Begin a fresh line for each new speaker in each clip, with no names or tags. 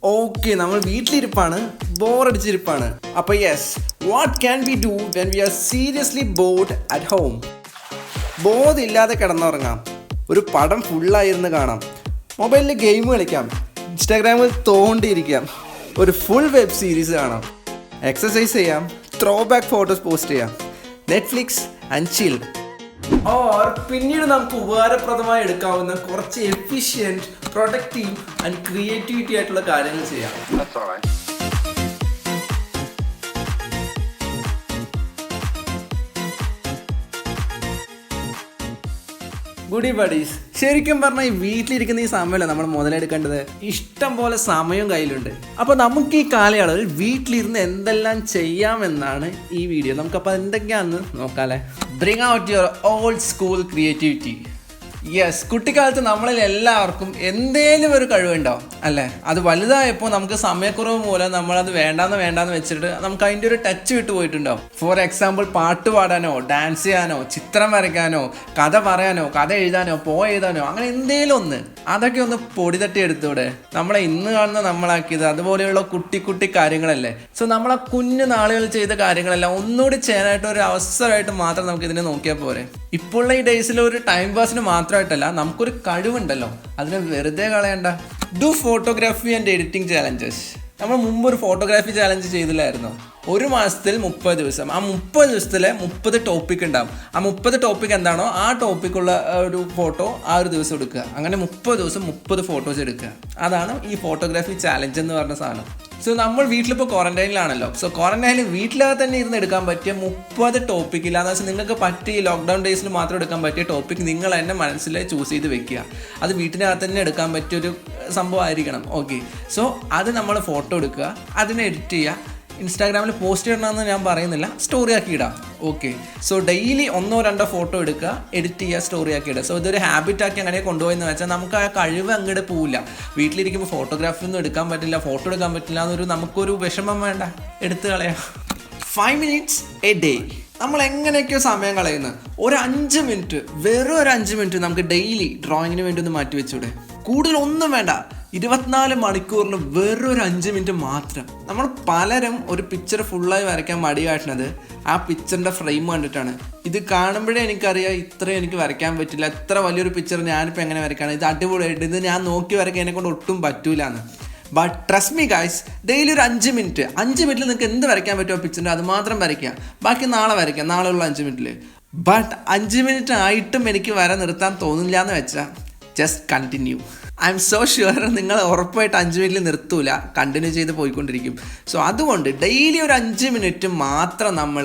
Okay, നമ്മൾ വീട്ടിലിരിപ്പാണ്, ബോറടിച്ചിരിപ്പാണ്. അപ്പോൾ yes, what can we do when we are seriously bored at home? ബോധമില്ലാതെ കിടന്നുറങ്ങാം, ഒരു പടം ഫുള്ളായിരുന്ന് കാണാം, മൊബൈലിൽ ഗെയിം കളിക്കാം, ഇൻസ്റ്റാഗ്രാമിൽ തോണ്ടിയിരിക്കാം, ഒരു ഫുൾ വെബ് സീരീസ് കാണാം, എക്സസൈസ് ചെയ്യാം, ത്രോ ബാക്ക് ഫോട്ടോസ് പോസ്റ്റ് ചെയ്യാം, നെറ്റ്ഫ്ലിക്സ് ആൻഡ് ചിൽ. ഓർ പിന്നീട് നമുക്ക് ഉപകാരപ്രദമായി എടുക്കാവുന്ന കുറച്ച് എഫിഷ്യൻറ്റ്, പ്രൊഡക്റ്റീവ് ആൻഡ് ക്രിയേറ്റിവിറ്റി ആയിട്ടുള്ള കാര്യങ്ങൾ ചെയ്യാം. ഗുഡി ബഡീസ്, ശരിക്കും പറഞ്ഞാൽ ഈ വീട്ടിലിരിക്കുന്ന ഈ സമയമല്ല നമ്മൾ മുതലെടുക്കേണ്ടത്. ഇഷ്ടം പോലെ സമയം കയ്യിലുണ്ട്. അപ്പോൾ നമുക്ക് ഈ കാലയളവിൽ വീട്ടിലിരുന്ന് എന്തെല്ലാം ചെയ്യാമെന്നാണ് ഈ വീഡിയോ. നമുക്കപ്പോൾ എന്തൊക്കെയാണെന്ന് നോക്കാമല്ലേ. Bring out your old school creativity. Yes, കുട്ടിക്കാലത്ത് നമ്മളിൽ എല്ലാവർക്കും എന്തേലും ഒരു കഴിവുണ്ടാവും അല്ലേ? അത് വലുതായപ്പോൾ നമുക്ക് സമയക്കുറവ് മൂലം നമ്മളത് വേണ്ടാന്ന് വെച്ചിട്ട് നമുക്ക് അതിൻ്റെ ഒരു ടച്ച് വിട്ടു പോയിട്ടുണ്ടാവും. ഫോർ എക്സാമ്പിൾ, പാട്ട് പാടാനോ, ഡാൻസ് ചെയ്യാനോ, ചിത്രം വരയ്ക്കാനോ, കഥ പറയാനോ, കഥ എഴുതാനോ, എഴുതാനോ, അങ്ങനെ എന്തേലും ഒന്ന്, അതൊക്കെ ഒന്ന് പൊടി തട്ടി എടുത്തൂടെ? നമ്മളെ ഇന്ന് കാണുന്ന നമ്മളാക്കിയത് അതുപോലെയുള്ള കുട്ടി കാര്യങ്ങളല്ലേ. സോ നമ്മളെ കുഞ്ഞു നാളുകൾ ചെയ്ത കാര്യങ്ങളെല്ലാം ഒന്നുകൂടി ചെയ്യാനായിട്ട് ഒരു അവസരമായിട്ട് മാത്രം നമുക്ക് ഇതിനെ നോക്കിയാൽ പോരെ. ഇപ്പോഴുള്ള ഈ ഡേയ്സിൽ ഒരു ടൈം പാസിന് മാത്രമായിട്ടല്ല, നമുക്കൊരു കഴിവുണ്ടല്ലോ, അതിനെ വെറുതെ കളയണ്ട. Do photography and editing challenges. നമ്മൾ മുമ്പ് ഒരു ഫോട്ടോഗ്രാഫി ചാലഞ്ച് ചെയ്തില്ലായിരുന്നോ? ഒരു മാസത്തിൽ 30 ദിവസം, ആ 30 ദിവസത്തിലെ 30 ടോപ്പിക് ഉണ്ടാവും. ആ 30 ടോപ്പിക് എന്താണോ ആ ടോപ്പിക്കുള്ള ഒരു ഫോട്ടോ ആ ഒരു ദിവസം എടുക്കുക. അങ്ങനെ 30 ദിവസം 30 ഫോട്ടോസ് എടുക്കുക. അതാണ് ഈ ഫോട്ടോഗ്രാഫി ചാലഞ്ച് എന്ന് പറഞ്ഞ സാധനം. സോ നമ്മൾ വീട്ടിലിപ്പോൾ ക്വാറന്റൈനിലാണല്ലോ. സോ ക്വാറന്റൈനിൽ വീട്ടിലകത്ത് തന്നെ ഇരുന്ന് എടുക്കാൻ പറ്റിയ 30 ടോപ്പിക്, ഇല്ലാന്ന് വെച്ചാൽ നിങ്ങൾക്ക് പറ്റിയ ലോക്ക്ഡൗൺ ഡേയ്സിൽ മാത്രം എടുക്കാൻ പറ്റിയ ടോപ്പിക് നിങ്ങൾ തന്നെ മനസ്സിൽ ചൂസ് ചെയ്ത് വെക്കുക. അത് വീട്ടിനകത്ത് തന്നെ എടുക്കാൻ പറ്റിയൊരു സംഭവമായിരിക്കണം. ഓക്കെ, സോ അത് നമ്മൾ ഫോട്ടോ എടുക്കുക, അതിനെ എഡിറ്റ് ചെയ്യുക, ഇൻസ്റ്റാഗ്രാമിൽ പോസ്റ്റ് ചെയ്യണമെന്ന് ഞാൻ പറയുന്നില്ല, സ്റ്റോറി ആക്കി ഇടാം. ഓക്കെ, സോ ഡെയിലി 1-2 ഫോട്ടോ എടുക്കുക, എഡിറ്റ് ചെയ്യുക, സ്റ്റോറി ആക്കി ഇടുക. സോ ഇതൊരു ഹാബിറ്റാക്കി അങ്ങനെ കൊണ്ടുപോയെന്ന് വെച്ചാൽ നമുക്ക് ആ കഴിവ് അങ്ങോട്ട് പോവില്ല. വീട്ടിലിരിക്കുമ്പോൾ ഫോട്ടോഗ്രാഫി ഒന്നും എടുക്കാൻ പറ്റില്ല, ഫോട്ടോ എടുക്കാൻ പറ്റില്ല എന്നൊരു നമുക്കൊരു വിഷമം വേണ്ട, എടുത്ത് കളയാം. 5 minutes a day. നമ്മൾ എങ്ങനെയൊക്കെയോ സമയം കളയുന്നത്. ഒരു 5 മിനിറ്റ്, വെറും ഒരു 5 മിനിറ്റ് നമുക്ക് ഡെയിലി ഡ്രോയിങ്ങിന് വേണ്ടി ഒന്ന് മാറ്റി വെച്ചൂടെ? കൂടുതൽ ഒന്നും വേണ്ട, 24 മണിക്കൂറിൽ വെറും ഒരു 5 മിനിറ്റ് മാത്രം. നമ്മൾ പലരും ഒരു പിക്ചർ ഫുള്ളായി വരയ്ക്കാൻ മടിയായിട്ടുള്ളത് ആ പിക്ചറിൻ്റെ ഫ്രെയിം കണ്ടിട്ടാണ്. ഇത് കാണുമ്പോഴേ എനിക്കറിയാം ഇത്രയും എനിക്ക് വരയ്ക്കാൻ പറ്റില്ല, എത്ര വലിയൊരു പിക്ചർ ഞാനിപ്പോൾ എങ്ങനെ വരയ്ക്കാണ്, ഇത് അടിപൊളിയായിട്ട്, ഇത് ഞാൻ നോക്കി വരയ്ക്കാൻ എന്നെക്കൊണ്ട് ഒട്ടും പറ്റൂല എന്ന്. But trust me guys, daily ഒരു 5 മിനിറ്റ് മിനിറ്റിൽ നിങ്ങൾക്ക് എന്ത് വരയ്ക്കാൻ പറ്റുമോ പിക്ചറിൻ്റെ അത് മാത്രം വരയ്ക്കുക. ബാക്കി നാളെ വരയ്ക്കാം, നാളെയുള്ള 5 മിനിറ്റിൽ. ബട്ട് 5 മിനിറ്റ് ആയിട്ടും എനിക്ക് വര നിർത്താൻ തോന്നില്ല എന്ന് വെച്ചാൽ just continue. I M so sure നിങ്ങൾ ഉറപ്പായിട്ട് 5 മിനിറ്റിൽ നിർത്തൂല, കണ്ടിന്യൂ ചെയ്ത് പോയിക്കൊണ്ടിരിക്കും. സോ അതുകൊണ്ട് ഡെയിലി ഒരു 5 മിനിറ്റ് മാത്രം നമ്മൾ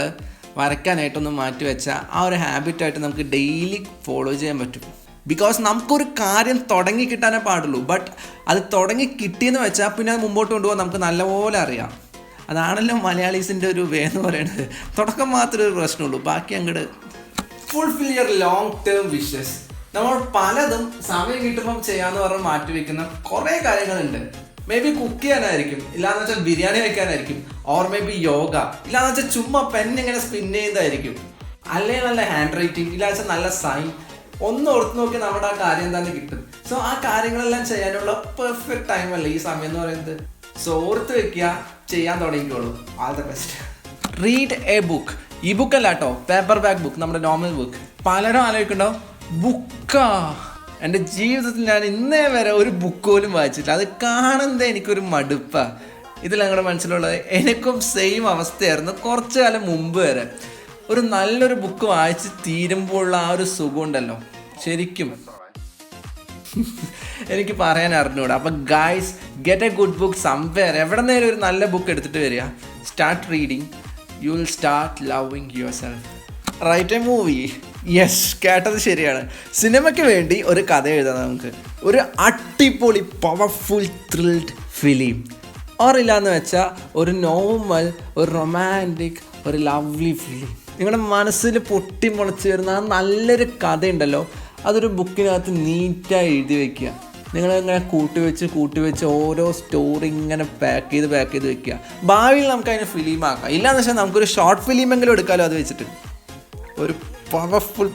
വരയ്ക്കാനായിട്ടൊന്ന് മാറ്റി വെച്ചാൽ ആ ഒരു ഹാബിറ്റായിട്ട് നമുക്ക് ഡെയിലി ഫോളോ ചെയ്യാൻ പറ്റും. ബിക്കോസ് നമുക്കൊരു കാര്യം തുടങ്ങി കിട്ടാനേ പാടുള്ളൂ. ബട്ട് അത് തുടങ്ങി കിട്ടിയെന്ന് വെച്ചാൽ പിന്നെ അത് മുമ്പോട്ട് കൊണ്ടുപോകാൻ നമുക്ക് നല്ലപോലെ അറിയാം. അതാണല്ലോ മലയാളീസിൻ്റെ ഒരു വേ എന്ന് പറയുന്നത്. തുടക്കം മാത്രമേ ഒരു പ്രശ്നമുള്ളൂ, ബാക്കി അങ്ങോട്ട് fulfil your long term wishes. നമ്മൾ പലതും സമയം കിട്ടുമ്പം ചെയ്യാന്ന് പറഞ്ഞ് മാറ്റി വെക്കുന്ന കുറേ കാര്യങ്ങളുണ്ട്. മേ ബി കുക്ക് ചെയ്യാനായിരിക്കും, ഇല്ലാന്ന് വെച്ചാൽ ബിരിയാണി വെക്കാനായിരിക്കും, ഓർ മേ ബി യോഗ, ഇല്ലാന്ന് വെച്ചാൽ ചുമ്മാ പെന്നിങ്ങനെ സ്പിൻ ചെയ്യുന്നതായിരിക്കും, അല്ലെങ്കിൽ നല്ല ഹാൻഡ് റൈറ്റിംഗ്, ഇല്ലാന്ന് വെച്ചാൽ നല്ല സൈൻ. ഒന്ന് ഓർത്ത് നോക്കി നമ്മുടെ ആ കാര്യം തന്നെ കിട്ടും. സോ ആ കാര്യങ്ങളെല്ലാം ചെയ്യാനുള്ള പെർഫെക്റ്റ് ടൈം അല്ലേ ഈ സമയം എന്ന് പറയുന്നത്. സോ ഓർത്ത് വെക്കുക, ചെയ്യാൻ തുടങ്ങിക്കോളൂ. All the best. Read a book. ഈ ബുക്കല്ല കേട്ടോ, പേപ്പർ ബാക്ക് ബുക്ക്, നമ്മുടെ നോർമൽ ബുക്ക്. പലരും ആലോചിക്കുന്നുണ്ടാവും, ബുക്കാ, എൻ്റെ ജീവിതത്തിൽ ഞാൻ ഇന്നേ വരെ ഒരു ബുക്ക് പോലും വായിച്ചിട്ടില്ല, അത് കാണുന്നത് എനിക്കൊരു മടുപ്പാണ്. ഇതിൽ ഞങ്ങളുടെ മനസ്സിലുള്ളത് എനിക്കും സെയിം അവസ്ഥയായിരുന്നു കുറച്ചു കാലം മുമ്പ് വരെ. ഒരു നല്ലൊരു ബുക്ക് വായിച്ച് തീരുമ്പോഴുള്ള ആ ഒരു സുഖമുണ്ടല്ലോ, ശരിക്കും എനിക്ക് പറയാൻ അറിഞ്ഞൂടാ. അപ്പം guys, get A good book somewhere. എവിടെ നേരം ഒരു നല്ല ബുക്ക് എടുത്തിട്ട് വരിക, start reading, you will start loving your self. Write a movie. Yes, കേട്ടത് ശരിയാണ്. സിനിമയ്ക്ക് വേണ്ടി ഒരു കഥ എഴുതാം നമുക്ക്, ഒരു അടിപൊളി പവർഫുൾ ത്രിൽഡ് ഫിലിം. ഓറില്ലാന്ന് വെച്ചാൽ ഒരു നോർമൽ, ഒരു റൊമാൻറ്റിക്, ഒരു ലവ്ലി ഫിലിം. നിങ്ങളുടെ മനസ്സിൽ പൊട്ടി മുളച്ച് വരുന്ന ആ നല്ലൊരു കഥയുണ്ടല്ലോ, അതൊരു ബുക്കിനകത്ത് നീറ്റായി എഴുതി വയ്ക്കുക. നിങ്ങളിങ്ങനെ കൂട്ടി വെച്ച് ഓരോ സ്റ്റോറി ഇങ്ങനെ പാക്ക് ചെയ്ത് വെക്കുക. ഭാവിയിൽ നമുക്ക് അതിനെ ഫിലിമാക്കാം. ഇല്ലാന്ന് വെച്ചാൽ നമുക്കൊരു ഷോർട്ട് ഫിലിമെങ്കിലും എടുക്കാമല്ലോ അത് വെച്ചിട്ട്, ഒരു powerful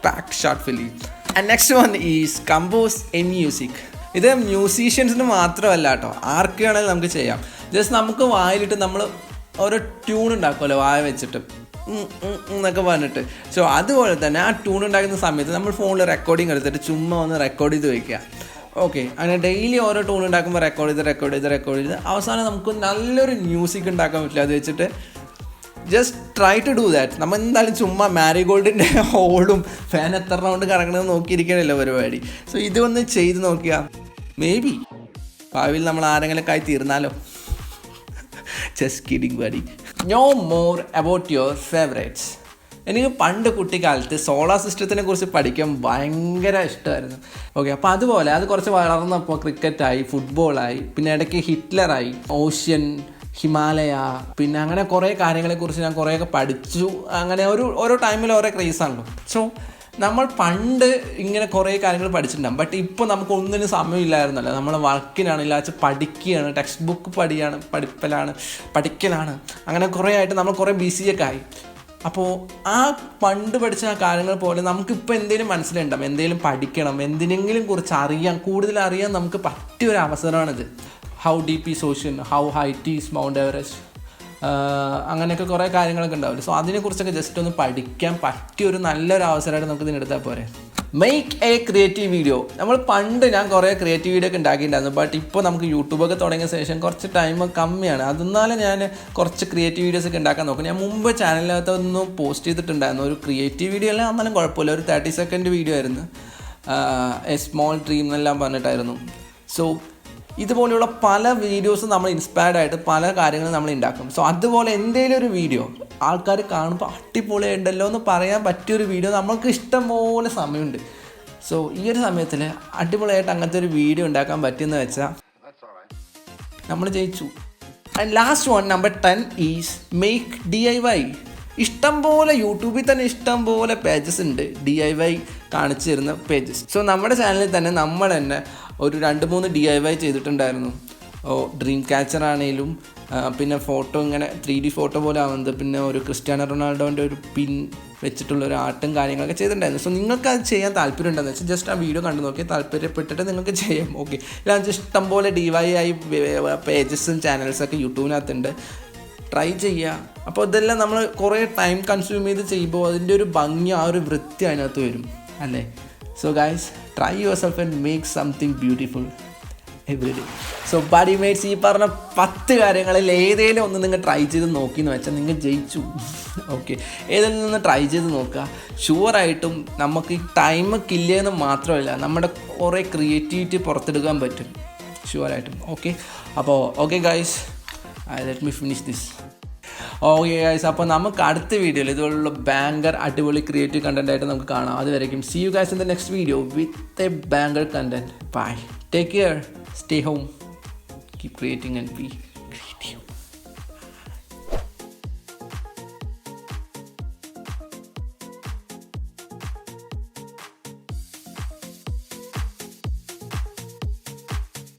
packed short film. And next one is compose a music. ഇത് മ്യൂസീഷ്യൻസിന് മാത്രമല്ല കേട്ടോ, ആർക്ക് വേണമെങ്കിലും നമുക്ക് ചെയ്യാം. ജസ്റ്റ് നമുക്ക് വായിലിട്ട് നമ്മൾ ഓരോ ട്യൂൺ ഉണ്ടാക്കുമല്ലോ വായ വെച്ചിട്ട് എന്നൊക്കെ പറഞ്ഞിട്ട്. സോ അതുപോലെ തന്നെ ആ ട്യൂൺ ഉണ്ടാക്കുന്ന സമയത്ത് നമ്മൾ ഫോണിൽ റെക്കോർഡിങ് എടുത്തിട്ട് ചുമ്മാ ഒന്ന് റെക്കോർഡ് ചെയ്ത് വയ്ക്കുക. ഓക്കെ, അങ്ങനെ ഡെയിലി ഓരോ ട്യൂൺ ഉണ്ടാക്കുമ്പോൾ റെക്കോർഡ് ചെയ്ത് അവസാനം നമുക്ക് നല്ലൊരു മ്യൂസിക് ഉണ്ടാക്കാൻ പറ്റില്ല. അത് വെച്ചിട്ട് just try to do that. നമ്മൾ എന്തായാലും ചുമ്മാ മാരിഗോൾഡിൻ്റെ ഹോളും ഫാൻ എത്ര റൗണ്ട് കറങ്ങണമെന്ന് നോക്കിയിരിക്കണമല്ലോ പരിപാടി. സോ ഇതൊന്ന് ചെയ്ത് നോക്കിയാൽ മേ ബി ഭാവിയിൽ നമ്മൾ ആരെങ്കിലും ആയി തീർന്നാലോ. Just kidding buddy. No more about your favourites. എനിക്ക് പണ്ട് കുട്ടിക്കാലത്ത് സോളാർ സിസ്റ്റത്തിനെ കുറിച്ച് പഠിക്കാൻ ഭയങ്കര ഇഷ്ടമായിരുന്നു. ഓക്കെ, അപ്പോൾ അതുപോലെ അത് കുറച്ച് വളർന്നപ്പോൾ ക്രിക്കറ്റായി, ഫുട്ബോളായി, പിന്നെ ഇടയ്ക്ക് ഹിറ്റ്ലറായി, ഓഷ്യൻ, ഹിമാലയ, പിന്നെ അങ്ങനെ കുറേ കാര്യങ്ങളെക്കുറിച്ച് ഞാൻ കുറേയൊക്കെ പഠിച്ചു. അങ്ങനെ ഓരോ ടൈമിൽ ഓരോ ക്രേസാണല്ലോ. സോ നമ്മൾ പണ്ട് ഇങ്ങനെ കുറേ കാര്യങ്ങൾ പഠിച്ചിട്ടുണ്ടാകും. ബട്ട് ഇപ്പോൾ നമുക്ക് ഒന്നിനും സമയമില്ലായിരുന്നല്ലോ. നമ്മൾ വർക്കിനാണില്ല, പഠിക്കുകയാണ്, ടെക്സ്റ്റ് ബുക്ക് പഠിക്കലാണ്, അങ്ങനെ കുറേ ആയിട്ട് നമ്മൾ കുറേ ബിസിയൊക്കെ ആയി. അപ്പോൾ ആ പണ്ട് പഠിച്ച ആ കാര്യങ്ങൾ പോലെ നമുക്കിപ്പോൾ എന്തെങ്കിലും മനസ്സിലുണ്ടാകും, എന്തെങ്കിലും പഠിക്കണം, എന്തിനെങ്കിലും കുറിച്ച് കൂടുതൽ അറിയാൻ നമുക്ക് പറ്റിയൊരു അവസരമാണിത്. How deep is ocean, how height is mount Everest, അങ്ങനെയൊക്കെ കുറേ കാര്യങ്ങളൊക്കെ ഉണ്ടാവില്ല. സോ അതിനെക്കുറിച്ചൊക്കെ ജസ്റ്റ് ഒന്ന് പഠിക്കാൻ പറ്റിയൊരു നല്ലൊരു അവസരമായിട്ട് നമുക്ക് ഇതിനെടുത്താൽ പോരെ. Make A creative video. ഞാൻ കുറേ ക്രിയേറ്റീവ് വീഡിയോ ഒക്കെ ഉണ്ടാക്കിയിട്ടുണ്ടായിരുന്നു. ബട്ട് ഇപ്പോൾ നമുക്ക് യൂട്യൂബൊക്കെ തുടങ്ങിയ ശേഷം കുറച്ച് ടൈം കമ്മിയാണ്. അതെന്നാലും ഞാൻ കുറച്ച് ക്രിയേറ്റീവ് വീഡിയോസ് ഒക്കെ ഉണ്ടാക്കാൻ നോക്കും. ഞാൻ മുമ്പ് ചാനലിനകത്തൊന്നും പോസ്റ്റ് ചെയ്തിട്ടുണ്ടായിരുന്നു. ഒരു ക്രിയേറ്റീവ് വീഡിയോ അല്ല, എന്നാലും കുഴപ്പമില്ല. ഒരു 30 സെക്കൻഡ് വീഡിയോ ആയിരുന്നു. എ സ്മോൾ ഡ്രീം എന്നെല്ലാം പറഞ്ഞിട്ടായിരുന്നു. സോ ഇതുപോലെയുള്ള പല വീഡിയോസും നമ്മൾ ഇൻസ്പയർഡ് ആയിട്ട് പല കാര്യങ്ങളും നമ്മൾ ഉണ്ടാക്കും. സോ അതുപോലെ എന്തെങ്കിലും ഒരു വീഡിയോ ആൾക്കാർ കാണുമ്പോൾ അടിപൊളിയുണ്ടല്ലോ എന്ന് പറയാൻ പറ്റിയൊരു വീഡിയോ നമ്മൾക്ക് ഇഷ്ടംപോലെ സമയമുണ്ട്. സോ ഈ ഒരു സമയത്തിൽ അടിപൊളിയായിട്ട് അങ്ങനത്തെ ഒരു വീഡിയോ ഉണ്ടാക്കാൻ പറ്റുമെന്ന് വെച്ചാൽ നമ്മൾ ജയിച്ചു. And last one, number 10 is make DIY. ഇഷ്ടംപോലെ യൂട്യൂബിൽ തന്നെ ഇഷ്ടംപോലെ പേജസ് ഉണ്ട്, DIY കാണിച്ചു തരുന്ന പേജസ്. സോ നമ്മുടെ ചാനലിൽ തന്നെ നമ്മൾ തന്നെ ഒരു 2-3 DIY ചെയ്തിട്ടുണ്ടായിരുന്നു. ഡ്രീം ക്യാച്ചർ ആണെങ്കിലും, പിന്നെ ഫോട്ടോ ഇങ്ങനെ 3D ഫോട്ടോ പോലെ ആവുന്നത്, പിന്നെ ഒരു ക്രിസ്ത്യാനോ റൊണാൾഡോൻ്റെ ഒരു പിൻ വെച്ചിട്ടുള്ള ഒരു ആർട്ടും കാര്യങ്ങളൊക്കെ ചെയ്തിട്ടുണ്ടായിരുന്നു. സോ നിങ്ങൾക്ക് അത് ചെയ്യാൻ താല്പര്യം ഉണ്ടെന്ന് വെച്ചാൽ ജസ്റ്റ് ആ വീഡിയോ കണ്ടു നോക്കി താല്പര്യപ്പെട്ടിട്ട് നിങ്ങൾക്ക് ചെയ്യാം. ഓക്കെ, ഇല്ലാന്ന് ഇഷ്ടംപോലെ DIY പേജസും ചാനൽസൊക്കെ യൂട്യൂബിനകത്തുണ്ട്, ട്രൈ ചെയ്യുക. അപ്പോൾ ഇതെല്ലാം നമ്മൾ കുറേ ടൈം കൺസ്യൂം ചെയ്ത് ചെയ്യുമ്പോൾ അതിൻ്റെ ഒരു ഭംഗി, ആ ഒരു വൃത്തി അതിനകത്ത് വരും അല്ലേ. So guys, try your self and make something beautiful every day. So buddy mates, ഈ പറഞ്ഞ 10 കാര്യങ്ങളിൽ ഏതെങ്കിലും ഒന്ന് നിങ്ങൾ ട്രൈ ചെയ്ത് നോക്കിയെന്ന് വെച്ചാൽ നിങ്ങൾ ജയിച്ചു. ഓക്കെ, ഏതെങ്കിലും ഒന്ന് ട്രൈ ചെയ്ത് നോക്കുക. ഷുവറായിട്ടും നമുക്ക് ഈ ടൈം കില്ല് ചെയ്യുന്നത് മാത്രമല്ല, നമ്മുടെ കുറേ ക്രിയേറ്റിവിറ്റി പുറത്തെടുക്കാൻ പറ്റും ഷുവറായിട്ടും. അപ്പോൾ okay guys, let me finish this. Okay guys, അപ്പോൾ നമുക്ക് അടുത്ത വീഡിയോയിൽ ഇതുപോലുള്ള ബാങ്കർ അടിപൊളി ക്രിയേറ്റീവ് കണ്ടന്റ് ആയിട്ട് നമുക്ക് കാണാം. അതുവരെയും see you guys in the next video with a banger content. Bye, take care, stay home, keep creating and be